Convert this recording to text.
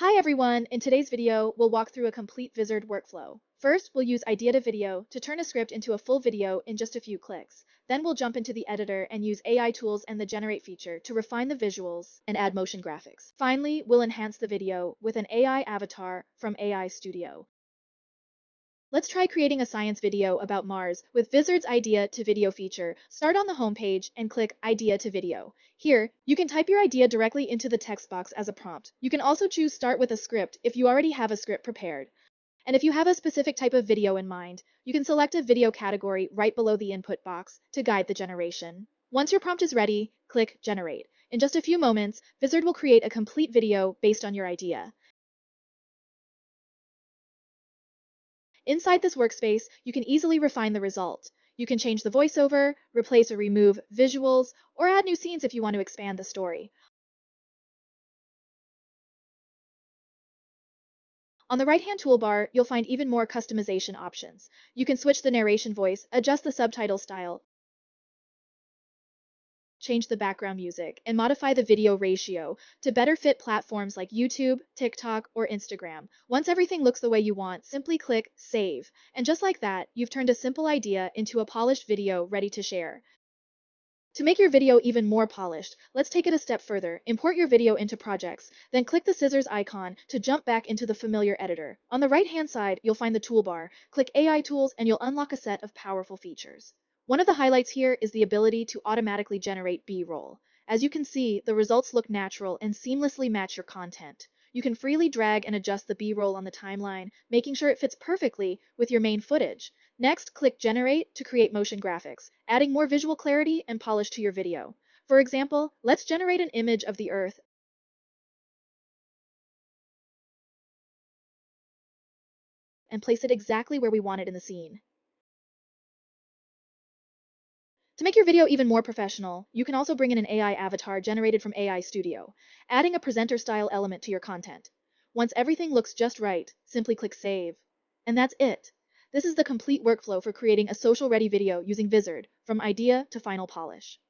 Hi everyone! In today's video, we'll walk through a complete Vizard workflow. First, we'll use Idea to Video to turn a script into a full video in just a few clicks. Then we'll jump into the editor and use AI tools and the Generate feature to refine the visuals and add motion graphics. Finally, we'll enhance the video with an AI avatar from AI Studio. Let's try creating a science video about Mars with Vizard's Idea to Video feature. Start on the home page and click Idea to Video. Here, you can type your idea directly into the text box as a prompt. You can also choose Start with a script if you already have a script prepared. And if you have a specific type of video in mind, you can select a video category right below the input box to guide the generation. Once your prompt is ready, click Generate. In just a few moments, Vizard will create a complete video based on your idea. Inside this workspace, you can easily refine the result. You can change the voiceover, replace or remove visuals, or add new scenes if you want to expand the story. On the right-hand toolbar, you'll find even more customization options. You can switch the narration voice, adjust the subtitle style, change the background music, and modify the video ratio to better fit platforms like YouTube, TikTok, or Instagram. Once everything looks the way you want, simply click Save. And just like that, you've turned a simple idea into a polished video ready to share. To make your video even more polished, let's take it a step further. Import your video into projects, then click the scissors icon to jump back into the familiar editor. On the right-hand side, you'll find the toolbar. Click AI Tools and you'll unlock a set of powerful features. One of the highlights here is the ability to automatically generate B-roll. As you can see, the results look natural and seamlessly match your content. You can freely drag and adjust the B-roll on the timeline, making sure it fits perfectly with your main footage. Next, click Generate to create motion graphics, adding more visual clarity and polish to your video. For example, let's generate an image of the Earth and place it exactly where we want it in the scene. To make your video even more professional, you can also bring in an AI avatar generated from AI Studio, adding a presenter-style element to your content. Once everything looks just right, simply click Save. And that's it. This is the complete workflow for creating a social-ready video using Vizard, from idea to final polish.